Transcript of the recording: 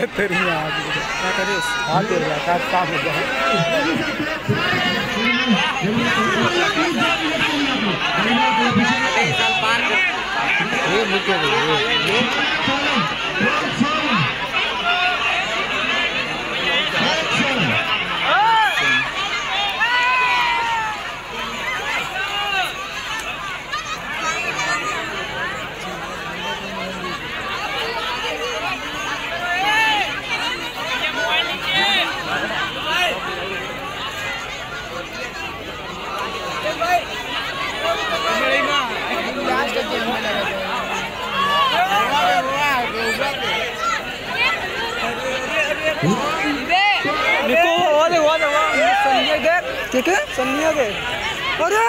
तेरी क्या करे हाथ तेरे का साफ हो गया ये निको और संजय के ठीक है संजय के अरे